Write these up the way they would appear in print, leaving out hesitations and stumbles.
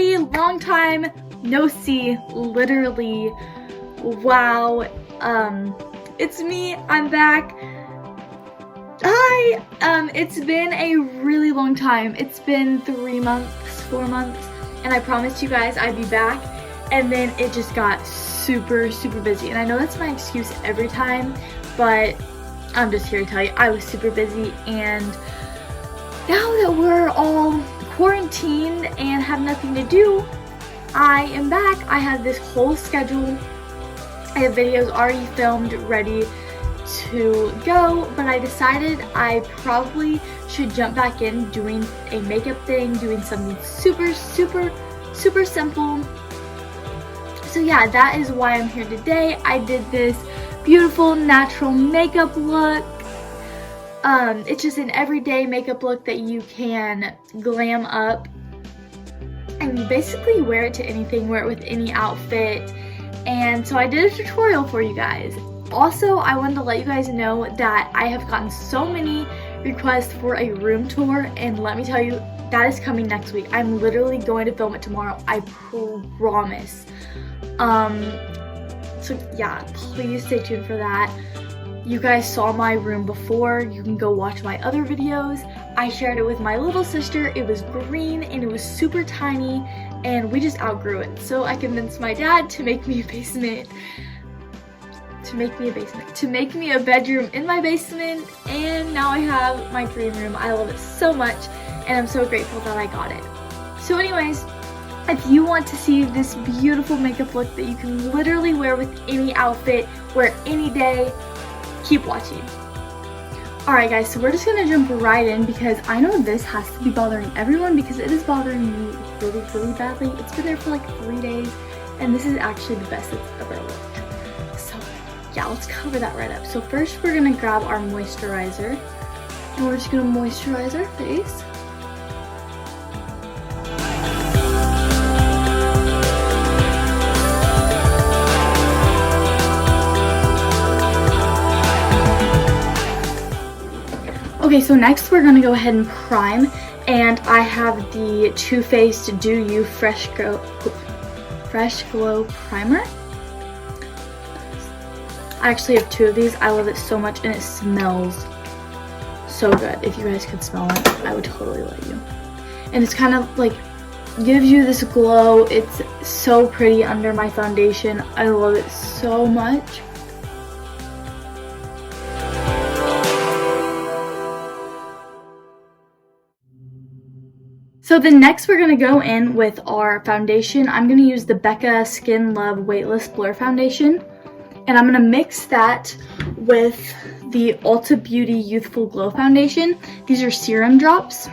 everybody, long time no see, literally. Wow, it's me, I'm back. Hi, it's been a really long time. It's been 3 months, 4 months, and I promised you guys I'd be back, and then it just got super busy. And I know that's my excuse every time, but I'm just here to tell you I was super busy, and now that we're all quarantined and have nothing to do, I am back. I have this whole schedule. I have videos already filmed, ready to go, but I decided I probably should jump back in doing a makeup thing, doing something super simple. So yeah, that is why I'm here today. I did this beautiful natural makeup look. It's just an everyday makeup look that you can glam up, and you basically wear it to anything, wear it with any outfit. And so I did a tutorial for you guys. Also, I wanted to let you guys know that I have gotten so many requests for a room tour, and let me tell you, that is coming next week. I'm literally going to film it tomorrow, I promise. So yeah, please stay tuned for that. You guys saw my room before. You can go watch my other videos. I shared it with my little sister. It was green and it was super tiny, and we just outgrew it. So I convinced my dad to make me a basement, to make me a bedroom in my basement, and now I have my dream room. I love it so much, and I'm so grateful that I got it. So anyways, if you want to see this beautiful makeup look that you can literally wear with any outfit, wear any day, keep watching. Alright guys, so we're just gonna jump right in because I know this has to be bothering everyone because it is bothering me really badly. It's been there for like 3 days, and this is actually the best it's ever looked. So yeah, let's cover that right up. So first we're gonna grab our moisturizer, and we're just gonna moisturize our face. Okay, so next we're going to go ahead and prime, and I have the Too Faced Do You Fresh Glow Primer. I actually have 2 of these. I love it so much, and it smells so good. If you guys could smell it, I would totally let you. And it's kind of like gives you this glow. It's so pretty under my foundation. I love it so much. So then next we're going to go in with our foundation. I'm going to use the Becca Skin Love Weightless Blur Foundation. And I'm going to mix that with the Ulta Beauty Youthful Glow Foundation. These are serum drops.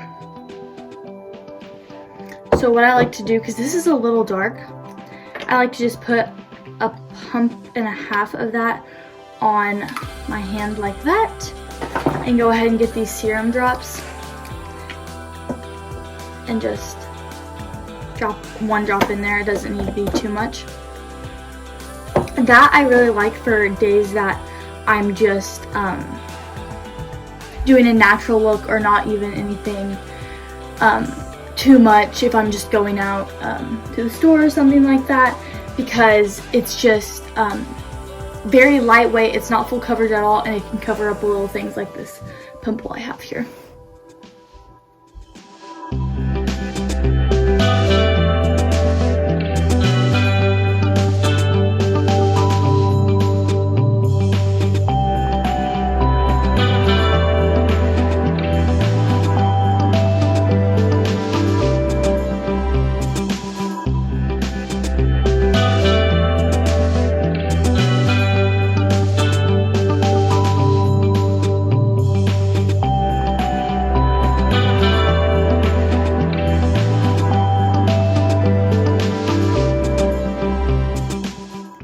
So what I like to do, because this is a little dark, I like to just put a pump and a half of that on my hand like that. And go ahead and get these serum drops. And just drop 1 drop in there. It doesn't need to be too much. That I really like for days that I'm just doing a natural look or not even anything too much, if I'm just going out to the store or something like that, because it's just very lightweight. It's not full coverage at all, and it can cover up little things like this pimple I have here.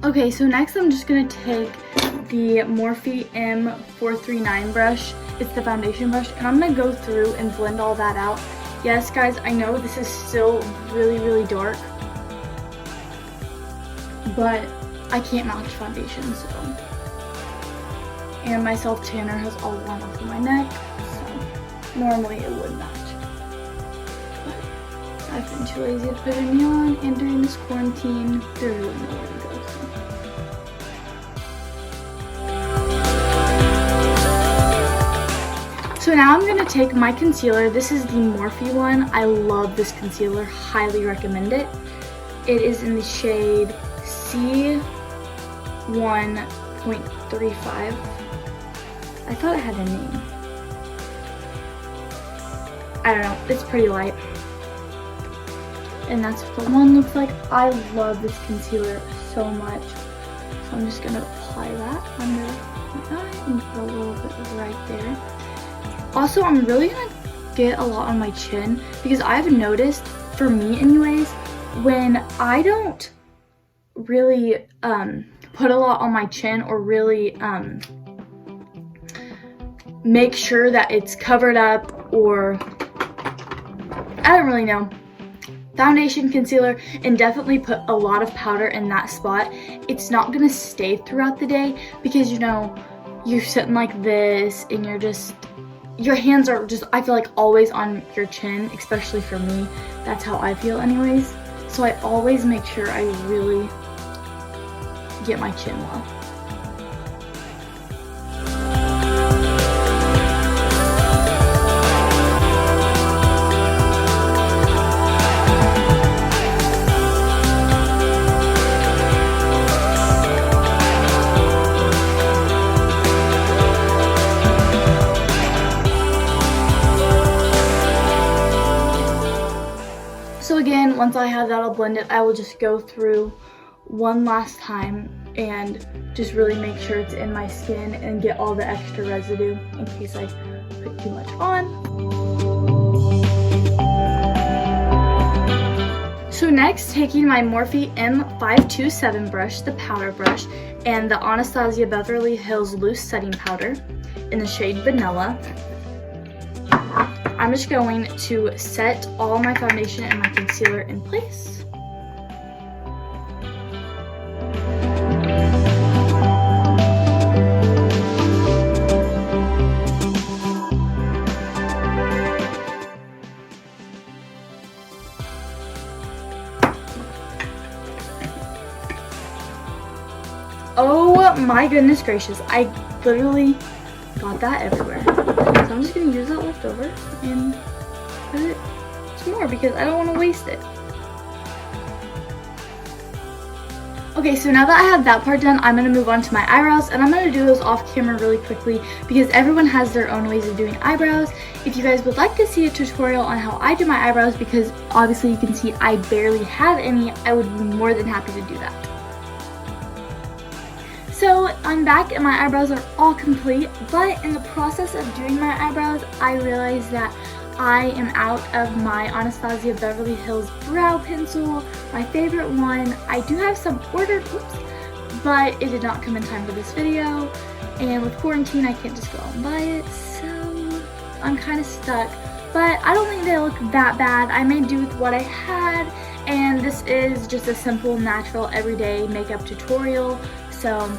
Okay, so next I'm just going to take the Morphe M439 brush. It's the foundation brush, and I'm going to go through and blend all that out. Yes, guys, I know this is still really dark, but I can't match foundation, so. And my self tanner has all worn off of my neck, so normally it would match. But I've been too lazy to put any on, and during this quarantine, there's really nowhere to go. So now I'm gonna take my concealer. This is the Morphe one. I love this concealer, highly recommend it. It is in the shade C1.35. I thought it had a name. I don't know, it's pretty light. And that's what the one looks like. I love this concealer so much. So I'm just gonna apply that under my eye and put a little bit right there. Also, I'm really gonna get a lot on my chin because I've noticed, for me anyways, when I don't really put a lot on my chin or really make sure that it's covered up, or I don't really know, foundation, concealer, and definitely put a lot of powder in that spot, it's not gonna stay throughout the day because, you know, you're sitting like this and your hands are just, I feel like, always on your chin, especially for me. That's how I feel anyways. So I always make sure I really get my chin well. So again, once I have that all blended, I will just go through one last time and just really make sure it's in my skin and get all the extra residue in case I put too much on. So next, taking my Morphe M527 brush, the powder brush, and the Anastasia Beverly Hills Loose Setting Powder in the shade Vanilla, I'm just going to set all my foundation and my concealer in place. Oh my goodness gracious, I literally got that everywhere. So I'm just gonna use that leftover and put it some more because I don't want to waste it. Okay, so now that I have that part done, I'm gonna move on to my eyebrows, and I'm gonna do those off camera really quickly because everyone has their own ways of doing eyebrows. If you guys would like to see a tutorial on how I do my eyebrows, because obviously you can see I barely have any, I would be more than happy to do that. So I'm back and my eyebrows are all complete, but in the process of doing my eyebrows, I realized that I am out of my Anastasia Beverly Hills brow pencil, my favorite one. I do have some ordered, but it did not come in time for this video, and with quarantine I can't just go out and buy it, so I'm kind of stuck. But I don't think they look that bad. I made do with what I had, and this is just a simple, natural, everyday makeup tutorial. So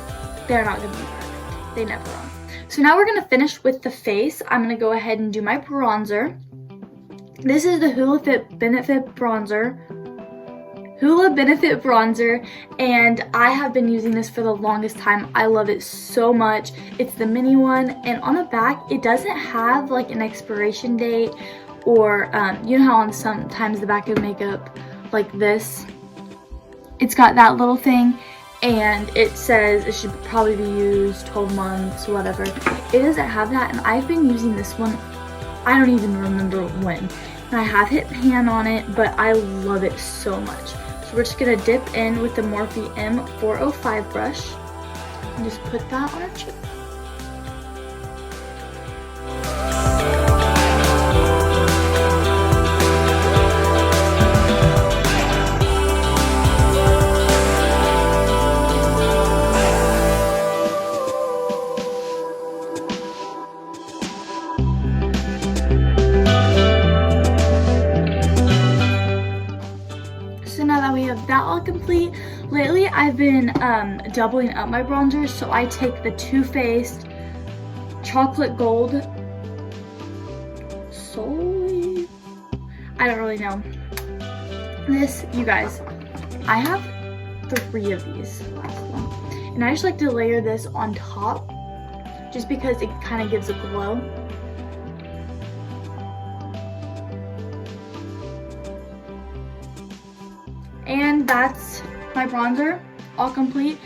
they're not gonna be perfect. They never are. So now we're gonna finish with the face. I'm gonna go ahead and do my bronzer. This is the Hula Benefit bronzer, and I have been using this for the longest time. I love it so much. It's the mini one, and on the back, it doesn't have like an expiration date, or you know how on sometimes the back of makeup like this, it's got that little thing, and it says it should probably be used 12 months, whatever. It doesn't have that, and I've been using this one, I don't even remember when. And I have hit pan on it, but I love it so much. So we're just gonna dip in with the Morphe M405 brush and just put that on our cheek. That all complete. Lately I've been doubling up my bronzers, so I take the Too Faced chocolate gold solely, I don't really know, This, you guys, I have 3 of these. And I just like to layer this on top just because it kind of gives a glow. And that's my bronzer, all complete.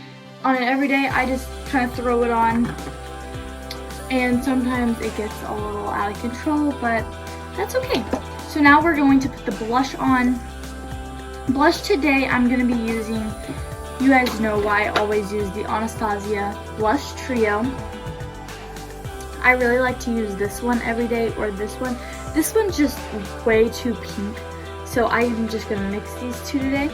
On an everyday, I just kind of throw it on, and sometimes it gets a little out of control, but that's okay. So now we're going to put the blush on. Blush today, I'm going to be using, you guys know why I always use the Anastasia Blush Trio. I really like to use this one every day, or this one. This one's just way too pink, so I'm just going to mix these two today.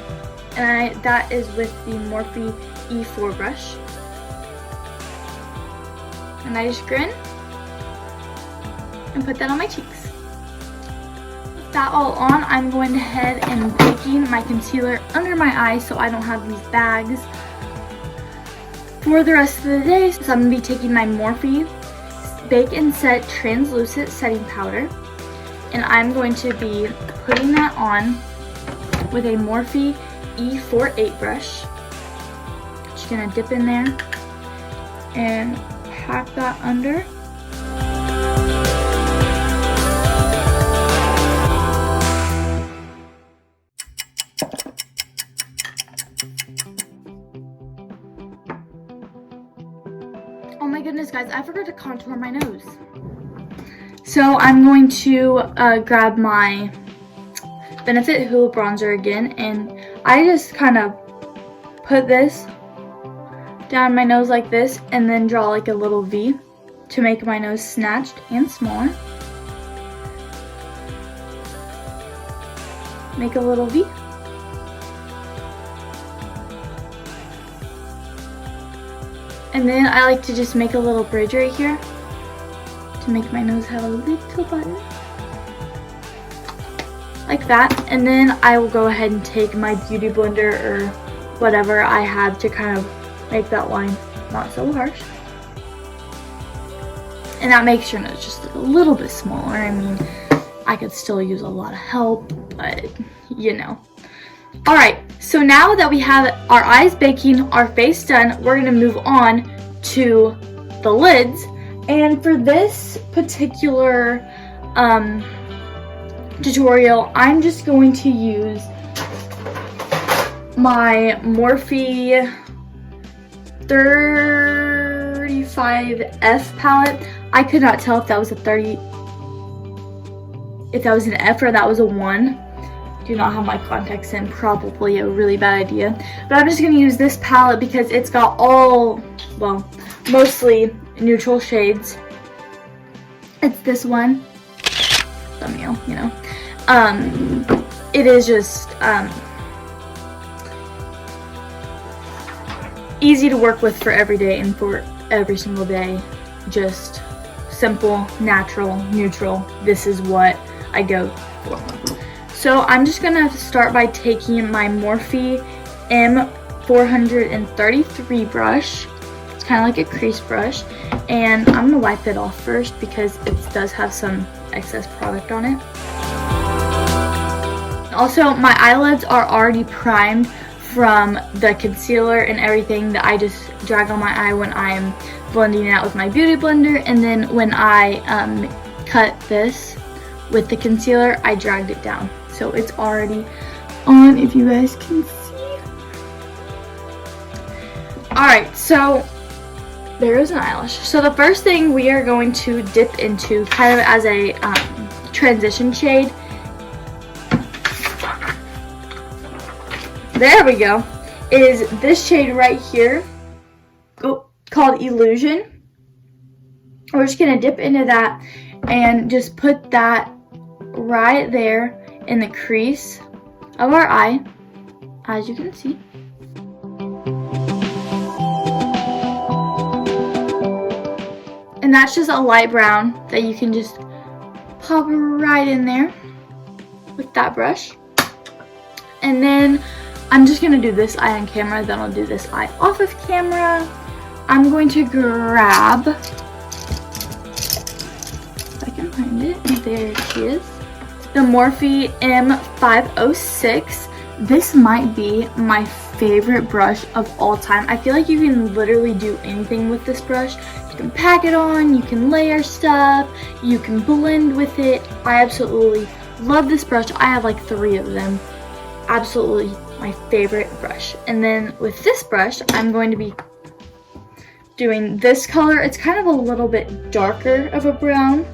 And that is with the Morphe E4 brush. And I just grin and put that on my cheeks. With that all on, I'm going ahead and baking my concealer under my eyes so I don't have these bags for the rest of the day. So I'm going to be taking my Morphe Bake and Set Translucent Setting Powder, and I'm going to be putting that on with a Morphe E48 brush. Just gonna dip in there and pack that under. Oh my goodness, guys, I forgot to contour my nose. So I'm going to grab my Benefit Hoola bronzer again, and I just kind of put this down my nose like this and then draw like a little V to make my nose snatched and smaller. Make a little V. And then I like to just make a little bridge right here to make my nose have a little button. Like that. And then I will go ahead and take my beauty blender or whatever I have to kind of make that line not so harsh. And that makes your nose just a little bit smaller. I mean, I could still use a lot of help, but you know. Alright, so now that we have our eyes baking, our face done, we're going to move on to the lids. And for this particular tutorial, I'm just going to use my Morphe 35F palette. I could not tell if that was a 30, if that was an F or that was a 1. Do not have my contacts in, probably a really bad idea. But I'm just going to use this palette because it's got all, well, mostly neutral shades. It's this one. Thumbnail, you know. It is just easy to work with for every day and for every single day. Just simple, natural, neutral. This is what I go for. So I'm just gonna start by taking my Morphe M433 brush. It's kind of like a crease brush, and I'm gonna wipe it off first because it does have some excess product on it. Also, my eyelids are already primed from the concealer and everything that I just drag on my eye when I'm blending it out with my beauty blender, and then when I cut this with the concealer, I dragged it down. So it's already on, if you guys can see. Alright, so there is an eyelash. So the first thing we are going to dip into, kind of as a transition shade. There we go. Is this shade right here, called Illusion. We're just going to dip into that and just put that right there in the crease of our eye, as you can see. And that's just a light brown that you can just pop right in there with that brush. And then I'm just going to do this eye on camera, then I'll do this eye off of camera. I'm going to grab, if I can find it, there she is, the Morphe M506. This might be my favorite brush of all time. I feel like you can literally do anything with this brush. You can pack it on, you can layer stuff, you can blend with it. I absolutely love this brush. I have like 3 of them. Absolutely my favorite brush. And then with this brush, I'm going to be doing this color. It's kind of a little bit darker of a brown.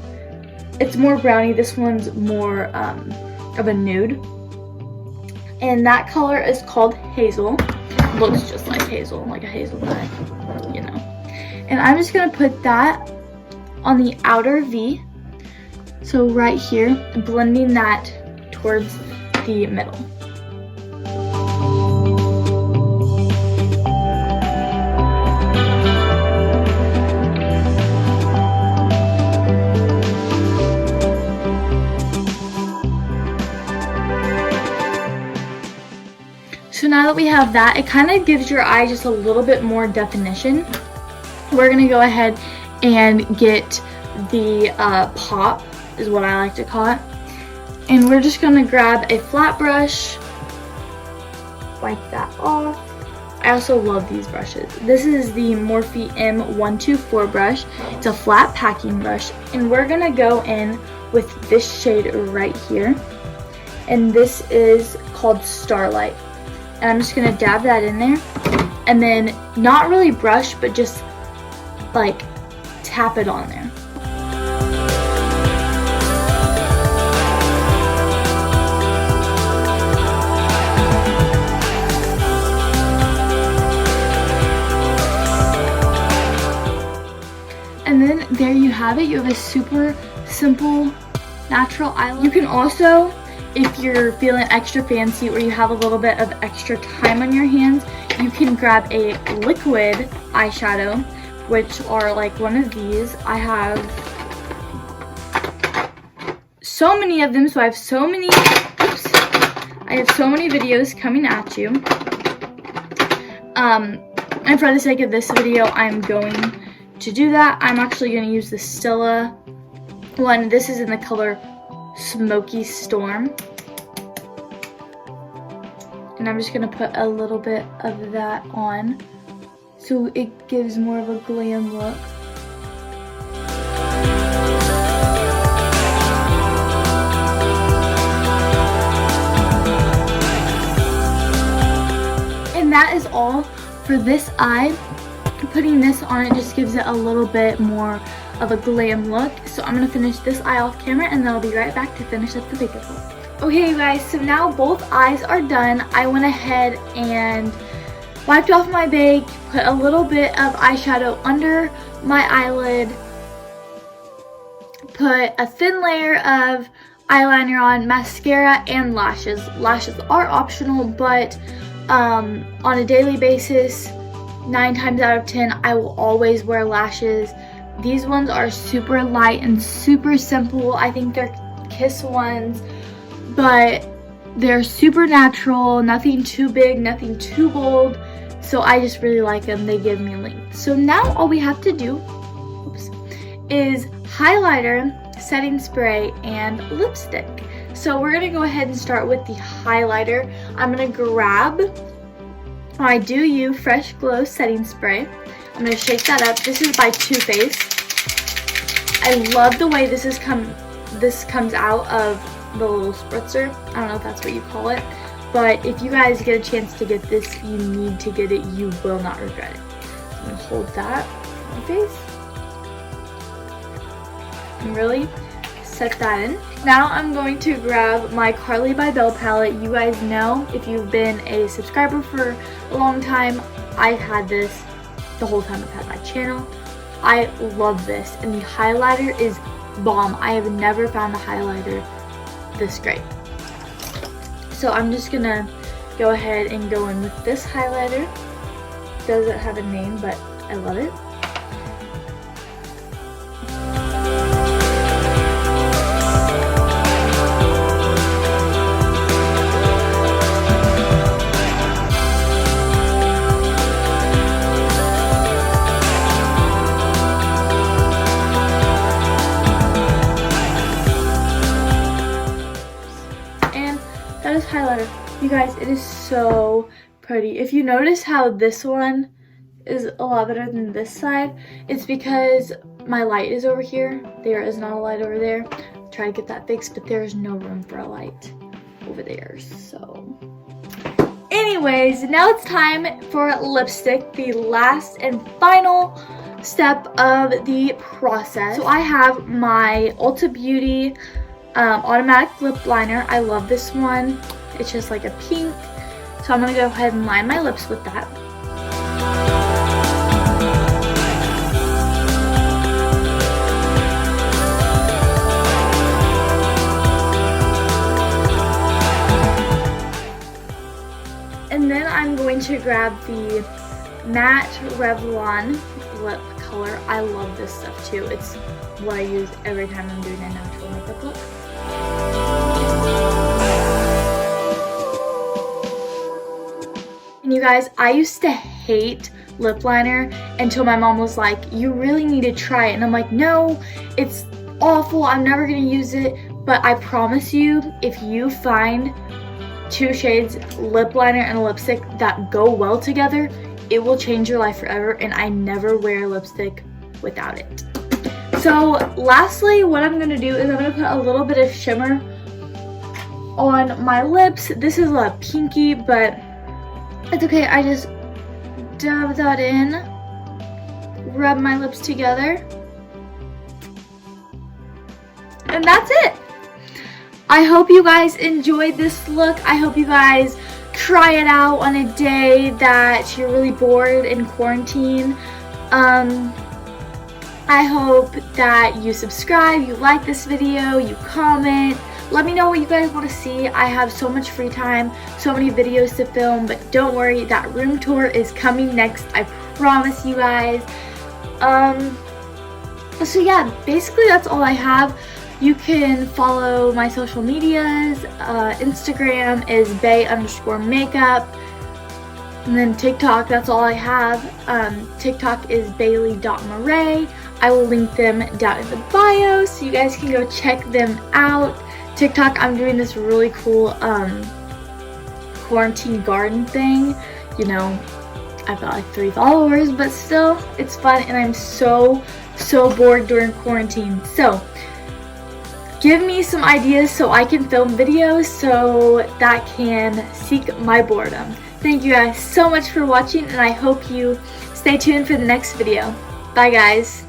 It's more browny. This one's more of a nude. And that color is called Hazel. Looks just like hazel, like a hazelnut, you know. And I'm just gonna put that on the outer V. So right here, blending that towards the middle. So now that we have that, it kind of gives your eye just a little bit more definition. We're going to go ahead and get the pop, is what I like to call it. And we're just going to grab a flat brush, wipe that off. I also love these brushes. This is the Morphe M124 brush. It's a flat packing brush. And we're going to go in with this shade right here. And this is called Starlight. And I'm just gonna dab that in there, and then not really brush, but just like tap it on there. And then there you have it. You have a super simple, natural eyeliner. You can also, if you're feeling extra fancy or you have a little bit of extra time on your hands, you can grab a liquid eyeshadow, which are like one of these. I have so many of them, so I have so many videos coming at you. And for the sake of this video, I'm going to do that. I'm actually going to use the Stila one. This is in the color Smoky Storm, and I'm just gonna put a little bit of that on so it gives more of a glam look. And that is all for this eye. Putting this on, it just gives it a little bit more of a glam look. So I'm gonna finish this eye off camera, and then I'll be right back to finish up the makeup look. Okay, you guys, so now both eyes are done. I went ahead and wiped off my bag, put a little bit of eyeshadow under my eyelid, put a thin layer of eyeliner on, mascara, and lashes. Lashes are optional, but on a daily basis, 9 times out of 10, I will always wear lashes. These ones are super light and super simple. I think they're Kiss ones, but they're super natural, nothing too big, nothing too bold. So I just really like them. They give me length. So now all we have to do is highlighter, setting spray, and lipstick. So we're gonna go ahead and start with the highlighter. I'm gonna grab my Do You Fresh Glow setting spray. I'm gonna shake that up. This is by Too Faced. I love the way this comes out of the little spritzer. I don't know if that's what you call it, but if you guys get a chance to get this, you need to get it. You will not regret it. So I'm gonna hold that on my face and really set that in. Now I'm going to grab my Carly by Belle palette. You guys know, if you've been a subscriber for a long time, I've had this the whole time I've had my channel. I love this, and the highlighter is bomb. I have never found a highlighter this great. So I'm just gonna go ahead and go in with this highlighter. Doesn't have a name, but I love it. That is highlighter. You guys, it is so pretty. If you notice how this one is a lot better than this side, it's because my light is over here. There is not a light over there. Try to get that fixed, but there is no room for a light over there. So anyways, now it's time for lipstick, the last and final step of the process. So I have my Ulta Beauty automatic lip liner. I love this one. It's just like a pink. So I'm gonna go ahead and line my lips with that. And then I'm going to grab the matte Revlon lip color. I love this stuff too. It's what I use every time I'm doing a natural makeup look. And you guys, I used to hate lip liner until my mom was like, you really need to try it. And I'm like, no, it's awful. I'm never gonna use it. But I promise you, if you find 2 shades lip liner and a lipstick that go well together, it will change your life forever. And I never wear lipstick without it. So lastly, what I'm gonna do is I'm gonna put a little bit of shimmer on my lips. This is a pinky, but it's okay. I just dab that in, rub my lips together, and that's it. I hope you guys enjoyed this look. I hope you guys try it out on a day that you're really bored in quarantine. I hope that you subscribe, you like this video, you comment. Let me know what you guys want to see. I have so much free time, so many videos to film, but don't worry, that room tour is coming next. I promise you guys. So yeah, basically that's all I have. You can follow my social medias. Instagram is bae_makeup. And then TikTok, that's all I have. TikTok is bailey.murray. I will link them down in the bio so you guys can go check them out. TikTok, I'm doing this really cool quarantine garden thing. You know, I've got like 3 followers, but still, it's fun and I'm so bored during quarantine. So, give me some ideas so I can film videos so that can seek my boredom. Thank you guys so much for watching and I hope you stay tuned for the next video. Bye guys.